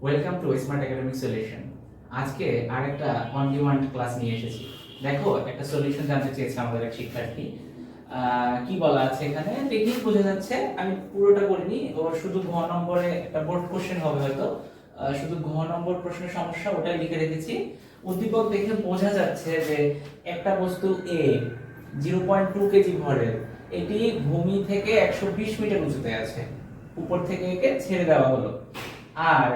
Welcome to smart academic solution. আজকে আরেকটা on demand class নিয়ে এসেছি। দেখো, একটা সলিউশন জানতে চেয়েছে আমাদের এক শিক্ষার্থী। কি বলা আছে এখানে দেখেই বোঝা যাচ্ছে, আমি পুরোটা করিনি, ওর শুধু ঘ নম্বরে একটা বোর্ড কোশ্চেন হবে হয়তো, শুধু ঘ নম্বর প্রশ্নের সমস্যা ওটাই লিখে রেখেছি। উদ্দীপক দেখে বোঝা যাচ্ছে যে একটা বস্তু এ 0.2 কেজি ভরের, এটি ভূমি থেকে 120 মিটার উঁচুতে আছে, উপর থেকে একে ছেড়ে দেওয়া হলো। আর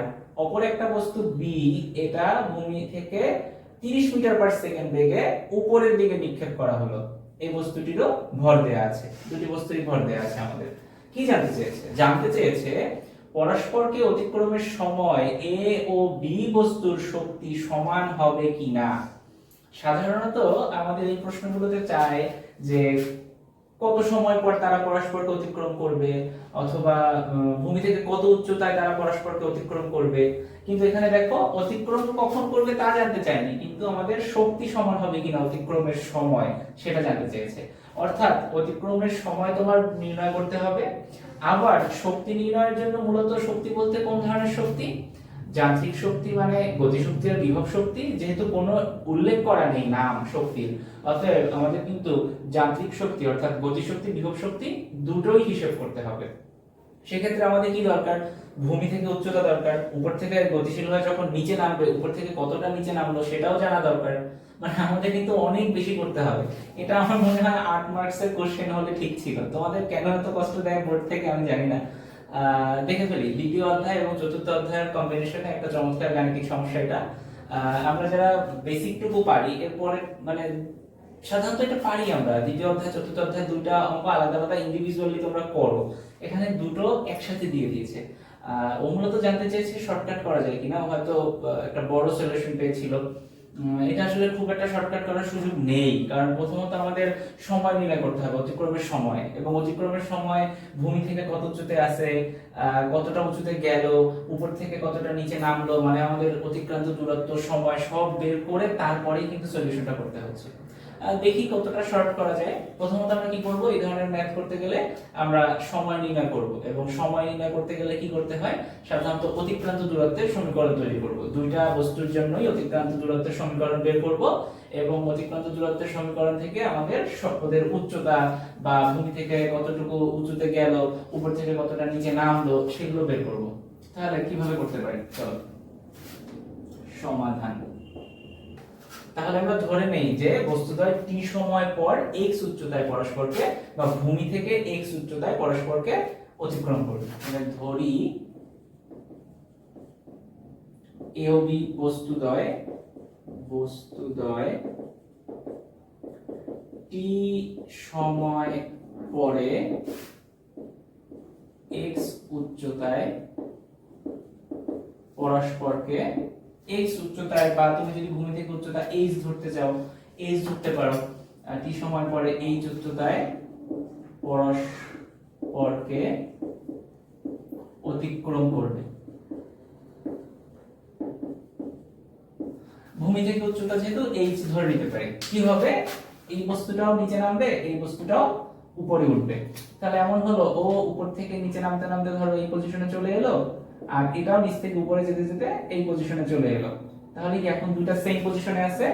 অপর একটা বস্তু বি, এটা ভূমি থেকে 30 মিটার পার সেকেন্ড বেগে উপরের দিকে নিক্ষেপ করা হলো। এই বস্তুটিরও ভর দেয়া আছে, দুটি বস্তুরই ভর দেয়া আছে। আমাদের কি জানতে চেয়েছে পরস্পরকে অতিক্রমের সময় এ ও বি বস্তুর শক্তি সমান হবে কিনা। সাধারণত আমাদের এই প্রশ্নগুলোতে চায় যে কত সময় পর তারা পরস্পরকে অতিক্রম করবে, অথবা ভূমি থেকে কত উচ্চতায় তারা পরস্পরকে অতিক্রম করবে। কিন্তু এখানে দেখো, অতিক্রম কখন করবে তা জানতে চায়নি, কিন্তু আমাদের শক্তি সমান হবে কিনা অতিক্রমের সময় সেটা জানতে চেয়েছে। অর্থাৎ অতিক্রমের সময় তোমার নির্ণয় করতে হবে। আবার শক্তি নির্ণয়ের জন্য মূলত শক্তি বলতে কোন ধরনের শক্তি? যান্ত্রিক শক্তি মানে গতিশক্তি আর বিভব শক্তি, যেহেতু কোনো উল্লেখ করা নেই নাম শক্তির, অতএব আমাদের কিন্তু যান্ত্রিক শক্তি অর্থাৎ গতিশক্তি বিভব শক্তি দুটোই হিসেব করতে হবে। সেক্ষেত্রে আমাদের কি দরকার? ভূমি থেকে উচ্চতা দরকার, উপর থেকে গতিশীল হয়ে যখন নিচে নামবে উপর থেকে কতটা নিচে নামলো সেটাও জানা দরকার। মানে আমাদের কিন্তু অনেক বেশি করতে হবে। এটা আমার মনে হয় 8 মার্কসের কোশ্চেন হলে ঠিক ছিল। তোমাদের কেন এত কষ্ট দেয় বোর্ড থেকে আমি জানি না। দেখে ফেলি, দ্বিতীয় অধ্যায় এবং চতুর্থ অধ্যায়ের কম্বিনেশনে একটা চমৎকার গাণিতিক সমস্যা এটা। আমরা যারা বেসিকটুকু পারি, এরপরে মানে সাধারণত এটা পারি আমরা। দ্বিতীয় অধ্যায় চতুর্থ অধ্যায় দুইটা অঙ্ক আলাদা আলাদা ইন্ডিভিজুয়ালি তোমরা করো, এখানে দুটো একসাথে দিয়ে দিয়েছে। ও মূলত জানতে চেয়েছে শর্টকাট করা যায় কিনা, ও হয়তো একটা বড় সলিউশন পেয়েছিল। এটা আসলে খুব একটা শর্টকাট করার সুযোগ নেই, কারণ প্রথমত আমাদের সময় নির্ণয় করতে হবে, অতিক্রমের সময়, এবং অতিক্রমের সময় ভূমি থেকে কত উঁচুতে আছে, কতটা উঁচুতে গেল, উপর থেকে কতটা নিচে নামলো, মানে আমাদের অতিক্রান্ত দূরত্ব, সময় সব বের করে তারপরেই কিন্তু সলিউশনটা করতে হচ্ছে। দেখি কতটা শর্ট করা যায়। প্রথমত আমরা কি করব, এই ধরনের ম্যাথ করতে গেলে আমরা সময় নির্ণয় করব, এবং সময় নির্ণয় করতে গেলে কি করতে হয়, সাধারণত অতিক্রান্ত দূরত্বের সমীকরণ তৈরি করব। দুইটা বস্তুর জন্যই অতিক্রান্ত দূরত্বের সমীকরণ বের করব, এবং অতিক্রান্ত দূরত্বের সমীকরণ থেকে আমাদের ওদের উচ্চতা বা ভূমি থেকে কতটুকু উঁচুতে গেল, উপর থেকে কতটা নিচে নামলো সেগুলো বের করব। তাহলে কিভাবে করতে পারি, চলো সমাধান। তাহলে আমরা ধরে নেই যে বস্তুদ্বয় t সময় পর x উচ্চতায় পরস্পরকে, বা ভূমি থেকে x উচ্চতায় পরস্পরকে অতিক্রম করবে। তাহলে ধরি a ও b বস্তুদ্বয় t সময় পরে x উচ্চতায় পরস্পরকে, x উচ্চতায়, বা তুমি যদি ভূমি থেকে উচ্চতা h ধরতে চাও h ধরতে পারো, t সময় পরে h উচ্চতায় পরস্পরকে অতিক্রম করবে। ভূমি থেকে উচ্চতা যেহেতু h ধরে নিতে পারি, কি হবে, এই বস্তুটাও নিচে নামবে, এই বস্তুটাও উপরে উঠবে। তাহলে এমন হলো, ও উপর থেকে নিচে নামতে নামতে ধরো এই পজিশনে চলে এলো, আর এটাও নিচ থেকে উপরে যেতে যেতে এই পজিশনে চলে এলো। তাহলে কি এখন দুটো সেম পজিশনে আছে?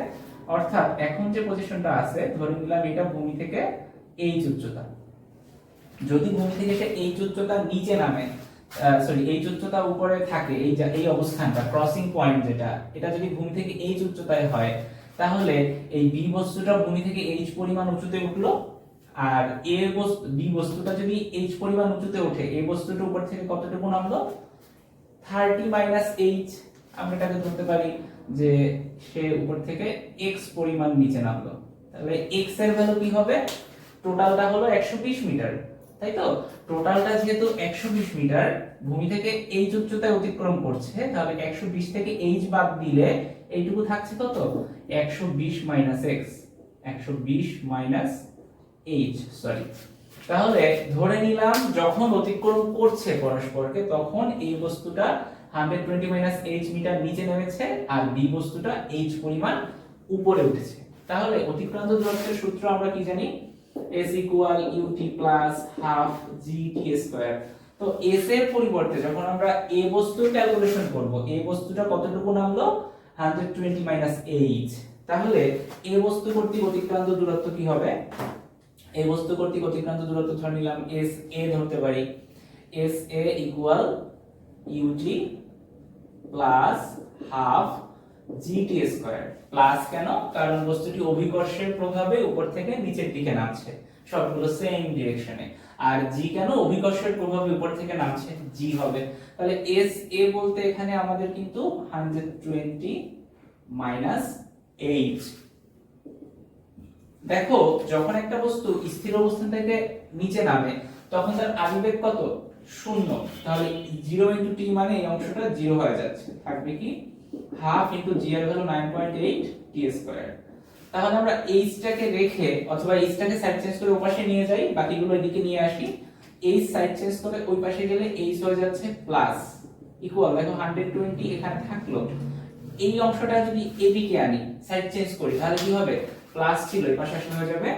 অর্থাৎ এখন যে পজিশনটা আছে, ধরে নিলাম এটা ভূমি থেকে h উচ্চতা। যদি ভূমি থেকে সে h উচ্চতা নিচে নামে, সরি h উচ্চতা উপরে থাকে, এই অবস্থানটা ক্রসিং পয়েন্ট যেটা, এটা যদি ভূমি থেকে h উচ্চতায় হয়, তাহলে এই b বস্তুটা ভূমি থেকে h পরিমাণ উঁচুতে উঠলো, আর b বস্তুটা যদি h পরিমাণ উঁচুতে ওঠে, এই বস্তুটার উপর থেকে কতটুকু নামলো, 30 h। আমরা এটাকে ধরতে পারি যে সে উপর থেকে x পরিমাণ নিচে নামলো। তাহলে x এর ভ্যালু কি হবে, টোটালটা হলো 120 মিটার, তাই তো? টোটালটা যেহেতু 120 মিটার, ভূমি থেকে h উচ্চতায় অতিক্রম করছে, তাহলে 120 থেকে h বাদ দিলে এইটুকু থাকছে কত, 120 x, 120 h, সরি। তাহলে ধরে নিলাম যখন অতিক্রম করছে পরস্পরকে, তখন এই বস্তুটা 120 h মিটার নিচে নেমেছে, আর b বস্তুটা h পরিমাণ উপরে উঠেছে। তাহলে অতিক্রান্ত দূরত্বের সূত্র আমরা কি জানি, s = ut + ½ gt²। তো s এর পরিবর্তে যখন আমরা a বস্তুর ক্যালকুলেশন করব, a বস্তুটা কতটুকু নামলো 120 মাইনাস h, তাহলে a বস্তু কর্তৃক অতিক্রান্ত দূরত্ব কি হবে? a বস্তু কর্তৃক অতিক্রান্ত দূরত্ব ধরে নিলাম s a ধরতে পারি, s a equal ut plus half gt square. Plus কেন? কারণ বস্তুটি অভিকর্ষের প্রভাবে উপর থেকে নিচের দিকে নামছে, সবগুলো সেম ডিরেকশনে। আর g কেন? অভিকর্ষের প্রভাবে উপর থেকে নামছে, g হবে। তাহলে s a বলতে এখানে আমাদের কিন্তু 120 মাইনাস h। দেখো যখন একটা বস্তু স্থির অবস্থান থেকে নিচে নামে তখন তার আদিবেগ কত? 0। তাহলে 0 * t মানে এই অংশটা 0 হয়ে যাচ্ছে, থাকবে কি হাফ ইনটু g এর ভ্যালু 9.8 t স্কয়ার। তাহলে আমরা h টাকে রেখে অথবা h টাকে সাইড চেঞ্জ করে ওপাশে নিয়ে যাই, বাকিগুলো এদিকে নিয়ে আসি। h সাইড চেঞ্জ করে ওই পাশে গেলে h হয়ে যাচ্ছে প্লাস ইকুয়াল, দেখো 120 এখানে থাকলো। এই অংশটা যদি এদিকে আনি, সাইড চেঞ্জ করি, তাহলে কি হবে? প্লাস ছিল এই পাশে আসলে হয়ে যাবে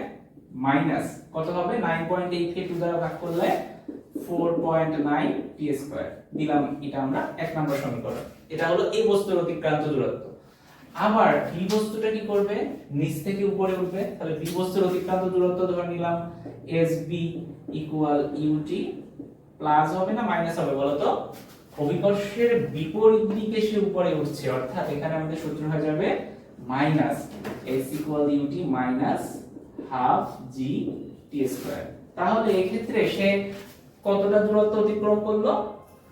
মাইনাস, কত হবে? 9.8 কে 2 দ্বারা ভাগ করলে 4.9 t স্কয়ার দিলাম। এটা আমরা এক নম্বর সমীকরণ। এটা হলো এই বস্তুর অতিক্রান্ত দূরত্ব। আবার v বস্তুটা কি করবে? নিচ থেকে উপরে উঠবে। তাহলে v বস্তুর অতিক্রান্ত দূরত্ব ধরে নিলাম sb ইকুয়াল ut, প্লাস হবে না মাইনাস হবে বলো তো? অভিকর্ষের বিপরীত দিকে সে উপরে উঠছে, অর্থাৎ এখানে আমাদের সূত্র হয়ে যাবে minus s equal ut minus half g t square. তাহলে এই ক্ষেত্রে সে কতটা দূরত্ব অতিক্রম করলো?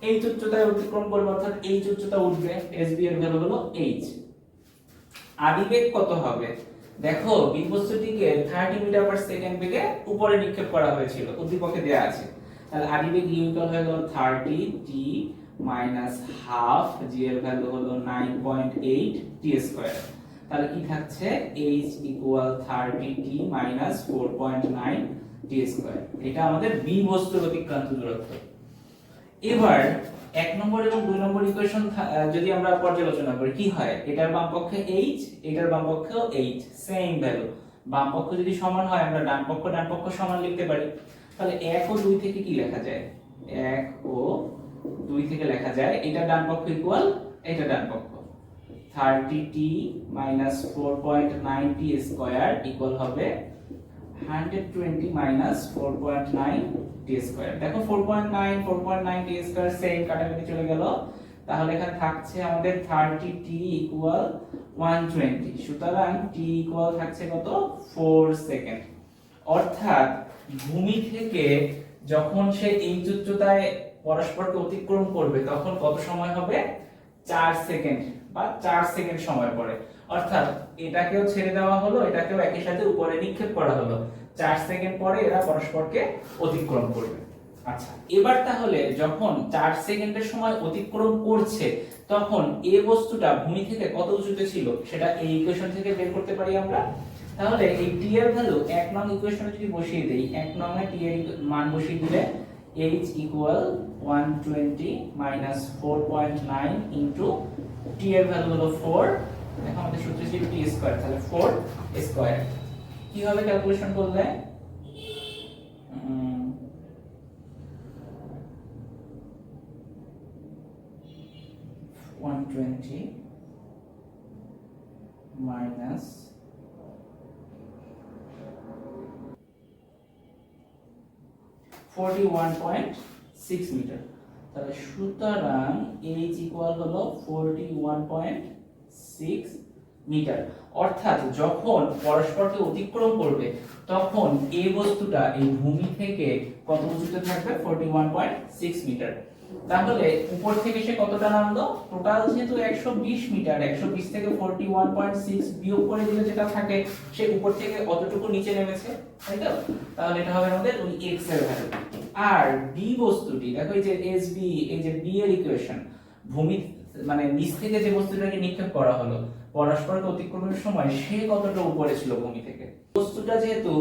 এই উচ্চতায় অতিক্রম করবে, অর্থাৎ এই উচ্চতা উঠবে। sb এর ভ্যালু হলো h। আদিবেগ কত হবে? দেখো বস্তুটিকে 30 মিটার পার সেকেন্ড বেগে উপরে নিক্ষেপ করা হয়েছিল, উদ্দীপকে দেয়া আছে। তাহলে আদিবেগ u ইকুয়াল হয়ে গেল 30 t মাইনাস হাফ, g এর ভ্যালু হলো 9.8 t স্কয়ার। তাহলে কি থাকছে? h equal 30 t minus 4.9 t square. এটা আমাদের b বস্তুর অতিক্রান্ত দূরত্ব। এবার 1 নম্বর এবং 2 নম্বর ইকুয়েশন যদি আমরা পর্যালোচনা করি, কি হয়? এটার বাম পক্ষে h, এটার বাম পক্ষেও h, সেম ভ্যালু। বাম পক্ষ যদি সমান হয় আমরা ডান পক্ষ সমান লিখতে পারি। তাহলে 1 ও 2 থেকে কি লেখা যায়? 1 ও 2 থেকে লেখা যায় এটা ডান পক্ষ ইকুয়াল এটা ডান পক্ষ, 30t minus 4.9 t square equal হবে 120 মাইনাস 4.9 t স্কয়ার। দেখো 4.9 t স্কয়ার সেম, কাটাকাটি চলে গেল। তাহলে এখানে থাকছে আমাদের 30t ইকুয়াল 120, সুতরাং t ইকুয়াল থাকছে কত? 4 সেকেন্ড। অর্থাৎ ভূমি থেকে যখন সে এই উচ্চতায় পরস্পরকে অতিক্রম করবে তখন কত সময় হবে? 4 সেকেন্ড বা 4 সেকেন্ড সময় পরে। অর্থাৎ এটাকেও ছেড়ে দেওয়া হলো, এটাকেও একই সাথে উপরে নিক্ষেপ করা হলো, 4 সেকেন্ড পরে এরা পরস্পরকে অতিক্রম করবে। আচ্ছা, এবার তাহলে যখন 4 সেকেন্ডের সময় অতিক্রম করছে তখন এই বস্তুটা ভূমি থেকে কত উঁচুতে ছিল সেটা এই ইকুয়েশন থেকে বের করতে পারি আমরা। তাহলে এই t এর ভ্যালু 1 নং ইকুয়েশনে যদি বসিয়ে দেই, 1 নং এ t এর মান বসিয়ে দিলে h equal 120 minus 4.9 into t এর ভ্যালু হলো 4। দেখো আমাদের সূত্র ছিল t স্কয়ার, তাহলে 4 স্কয়ার। কি হবে ক্যালকুলেশন করলে? 120 মাইনাস 41.6 মিটার। তাহলে সুতরাং h ইকুয়াল হলো 41.6 মিটার। অর্থাৎ যখন পরস্পরকে অতিক্রম করবে তখন এই বস্তুটা এই ভূমি থেকে কত উঁচুতে থাকবে? 41.6 মিটার। তাহলে উপর থেকে সে কতটা নামলো? টোটাল যেহেতু 120 মিটার, 120 থেকে 41.6 বিয়োগ করে দিলে যেটা থাকে সে উপর থেকে অতটুকু নিচে নেমেছে, তাই তো? তাহলে এটা হবে আমাদের ওই x এর ভ্যালু। আর b বস্তুটি দেখো এই যে sb, এই যে b এর ইকুয়েশন, ভূমি মানে নিচ থেকে যে বস্তুটাকে নিক্ষেপ করা হলো পরস্পরকে অতিক্রমের সময় সে কতটা উপরে ছিল ভূমি থেকে। বস্তুটা যেহেতু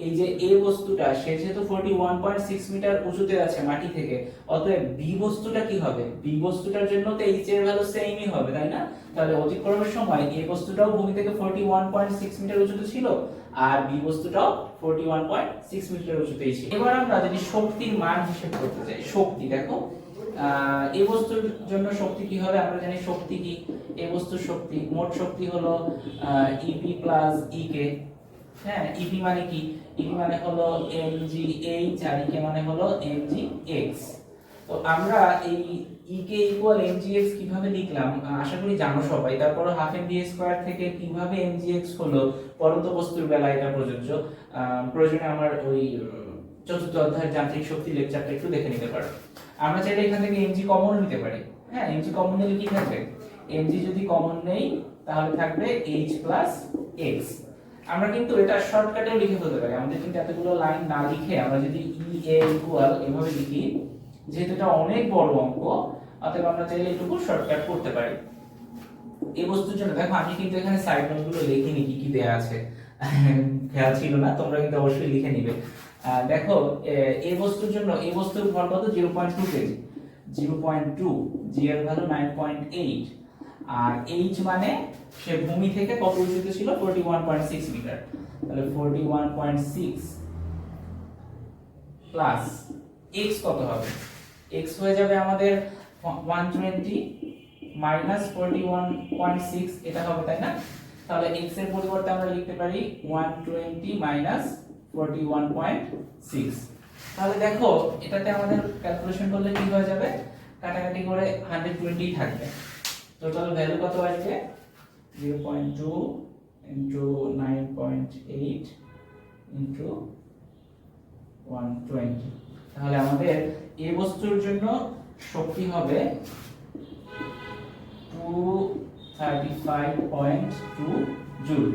এই যে a বস্তুটা সে যেহেতু 41.6 মিটার উঁচুতে আছে মাটি থেকে, অতএব b বস্তুটা কি হবে? b বস্তুটার জন্য তো h এর ভ্যালু সেমই হবে, তাই না? তাহলে অতিক্রমের সময় a বস্তুটাও ভূমি থেকে 41.6 মিটার উঁচুতে ছিল আর বি বস্তুটাও 41.6 মিটার উচ্চতায় ছিল। এবার আমরা যদি শক্তির মান হিসেব করতে চাই, শক্তি দেখো এই বস্তুর জন্য শক্তি কি হবে, আমরা জানি শক্তি কি, এই বস্তুর শক্তি মোট শক্তি হলো ইপি প্লাস ইকে। হ্যাঁ, ইপি মানে কি, ইপি মানে হলো mgh আর ইকে মানে হলো mgx। তো আমরা এই ইকে ইকুয়াল mgx কিভাবে লিখলাম আশা করি জানো সবাই। তারপর হাফ mv স্কয়ার থেকে কিভাবে mgx হলো পরন্ত বস্তুর বেলায় এটা প্রযোজ্য, প্রয়োজনে আমার ওই চতুর্থ অধ্যায়ের যান্ত্রিক শক্তি লেকচারটা একটু দেখে নিতে পারো। আমরা চাইলে এখান থেকে mg কমন নিতে পারি। হ্যাঁ, mg কমন নিলে কি থাকবে, mg যদি কমন নেই তাহলে থাকবে h প্লাস x। আমরা কিন্তু এটা শর্টকাটেও লিখে ফেলতে পারি, আমাদের কিন্তু এতগুলো লাইন না লিখে আমরা যদি ea ইকুয়াল এভাবে লিখি, যেহেতু এটা অনেক বড় অঙ্ক অতএব আমরা চাইলে এটুকু শর্টকাট করতে পারি। এই বস্তুর জন্য দেখো আমি কিন্তু এখানে সাইড নোটগুলো লিখিনি কি কি দেয়া আছে, খেয়াল ছিল না, তোমরা কিন্তু অবশ্যই লিখে নিবে। দেখো এই বস্তুর জন্য এই বস্তুর ভর কত 0.2 কেজি, 0.2, g এর ভ্যালু 9.8 আর h মানে সে ভূমি থেকে কত উচ্চতায় ছিল 41.6 মিটার, তাহলে 41.6 প্লাস x কত হবে, x হয়ে যাবে আমাদের 120 মাইনাস 41.6 এটা হবে তাই না। তাহলে x এর পরিবর্তে আমরা লিখতে পারি 120 মাইনাস 41.6। তাহলে দেখো এটাতে আমাদের ক্যালকুলেশন করলে কি হয়ে যাবে, কাটাকাটি করে 120 থাকবে। টোটাল ভ্যালু কত আসবে 0.2 ইনটু 9.8 ইনটু 120। তাহলে আমাদের এই বস্তুর জন্য শক্তি হবে 235.2 জুল।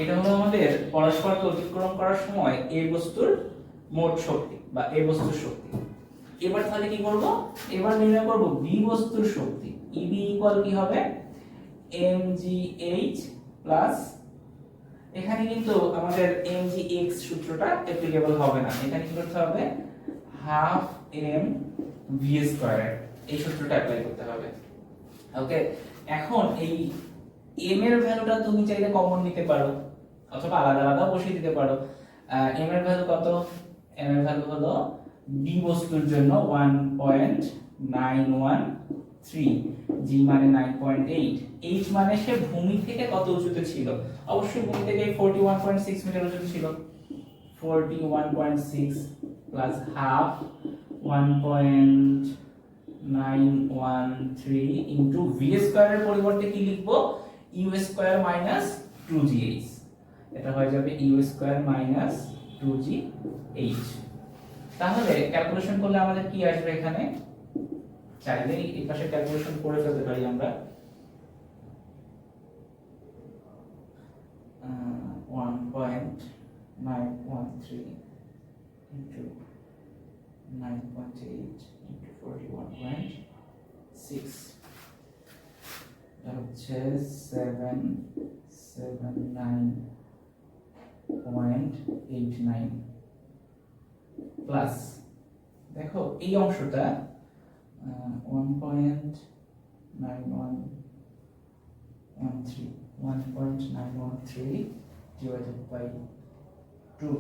এটা হলো আমাদের পরস্পরকে অতিক্রম করার সময় এই বস্তুর মোট শক্তি বা এই বস্তুর শক্তি। এবার তাহলে কি করব, এবার নির্ণয় করব বি বস্তুর শক্তি। EB ইকুয়াল কি হবে mgh প্লাস, এখানে কিন্তু আমাদের mgx সূত্রটা অ্যাপ্লিকেবল হবে না, এখানে কি করতে হবে হাফ m v স্কয়ার, এই সূত্রটা অ্যাপ্লাই করতে হবে। ওকে, এখন এই m এর ভ্যালুটা তুমি চাইলে কমন নিতে পারো অথবা আলাদা আলাদা বসিয়ে দিতে পারো। m এর ভ্যালু কত, m এর ভ্যালু হলো b বস্তুর জন্য 1.913, g মানে 9.8, h মানে সে ভূমি থেকে কত উচ্চতে ছিল, অবশ্যই ভূমি থেকে 41.6 মিটার উচ্চতে ছিল, 41.6 প্লাস হাফ 1.913 ইনটু v স্কয়ারের পরিবর্তে কি লিখব u স্কয়ার মাইনাস 2gh, এটা হয়ে যাবে u স্কয়ার মাইনাস 2gh। তাহলে ক্যালকুলেশন করলে আমাদের কি আসবে, এখানে চাইলে এই পাশে ক্যালকুলেশন করে ফেলতে পারি আমরা, 1.913 into 9.8 into 41.6 এটা হচ্ছে 779.89 প্লাস দেখো এই অংশটা 1.913 divided by 2,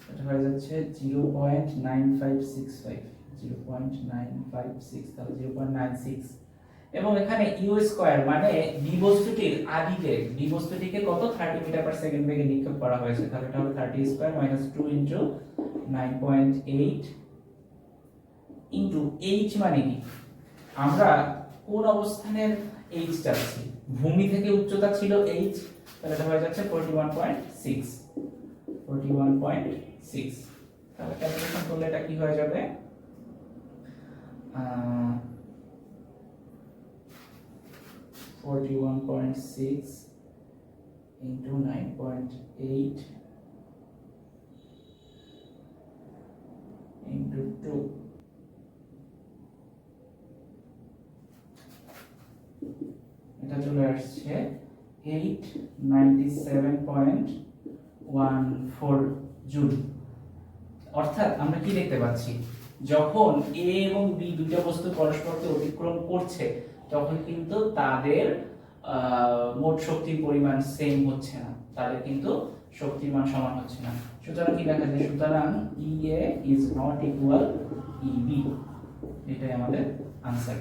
এটা হয়ে যাচ্ছে 0.9565, 0.956, তাহলে 0.96। এবং এখানে ইউ স্কয়ার মানে বি বস্তুটির আদিবেগ, বি বস্তুটিকে কত 30 মিটার পার সেকেন্ড বেগে নিক্ষেপ করা হয়েছে, তাহলে এটা হবে 30 square minus 2 into 9.8 into h মানে কি, আমরা কোন অবস্থানের h চাচ্ছি, ভূমি থেকে উচ্চতা ছিল h, তাহলে এটা হয়ে যাচ্ছে 41.6, 41.6। তাহলে ক্যালকুলেশন করলে এটা কি হয়ে যাবে 41.6 into 9.8 into 2, এটা চলে আসছে 897.14 জুল। অর্থাৎ আমরা কি দেখতে পাচ্ছি, যখন এ এবং বি দুটো বস্তু পরস্পরকে অতিক্রম করছে তখন কিন্তু তাদের মোট শক্তির পরিমাণ সেম হচ্ছে না, তাদের কিন্তু শক্তির মান সমান হচ্ছে না। সুতরাং কি লেখা যায়? সুতরাং EA is not equal EB, এটাই আমাদের আনসার।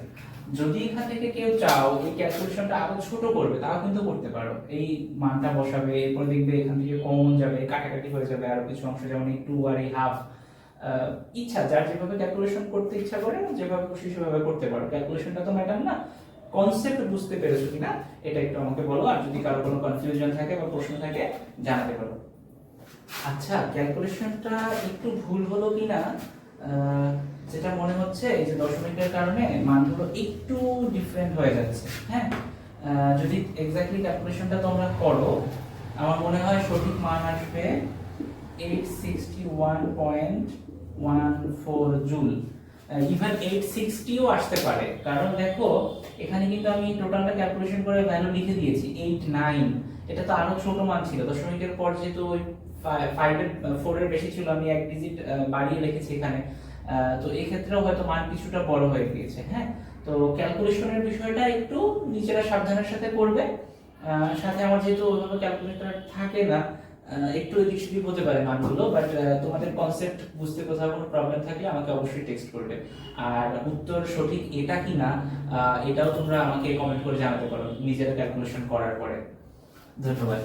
যদি এখান থেকে কেউ চাও এই ক্যালকুলেশনটা আরো ছোট করবে, তাও কিন্তু করতে পারো। এই মানটা বসাবে, এরপর দেখবে এখান থেকে কমন যাবে, কাটাকাটি হয়ে যাবে আরো কিছু অংশ, যেমন এই 2 আর এই হাফ। ইচ্ছা, যার যেভাবে ক্যালকুলেশন করতে ইচ্ছা করে যেভাবে খুশি সেভাবে করতে পারো। ক্যালকুলেশনটা তো ম্যাটার না, কনসেপ্ট বুঝতে পেরেছো কিনা এটা একটু আমাকে বলো। আর যদি কারো কোনো কনফিউশন থাকে বা প্রশ্ন থাকে জানাতে পারো। আচ্ছা, ক্যালকুলেশনটা একটু ভুল হলো কিনা যেটা মনে হচ্ছে, এই যে দশমিকের কারণে মানগুলো একটু ডিফারেন্ট হয়ে যাচ্ছে। হ্যাঁ, যদি এক্স্যাক্টলি ক্যালকুলেশনটা তোমরা করো, আমার মনে হয় সঠিক মান আসবে 861.14 জুল। ইভেন 860ও আসতে পারে, কারণ দেখো এখানে কিন্তু আমি টোটালটা ক্যালকুলেশন করে ভ্যালু লিখে দিয়েছি 89। এটা তো আরো ছোট মান ছিল, দশমিকের পর যেহেতু 4 এর বেশি ছিল, আমি এক ডিজিট বাড়িয়ে লিখেছি এখানে। তো এই ক্ষেত্রেও হয়তো মান কিছুটা বড় হয়ে গিয়েছে। হ্যাঁ, তো ক্যালকুলেশনের বিষয়টা একটু নিজেরা সাবধানের সাথে করবে। সাথে আমার যেহেতু ওইভাবে ক্যালকুলেটর থাকে না, একটু এদিক সেদিক হতে পারে মানগুলো, বাট তোমাদের কনসেপ্ট বুঝতে কোথাও কোনো প্রবলেম থাকলে আমাকে অবশ্যই টেক্সট করবে। আর উত্তর সঠিক এটা কিনা এটাও তোমরা আমাকে কমেন্ট করে জানাতে পারো নিজেরা ক্যালকুলেশন করার পরে। ধন্যবাদ।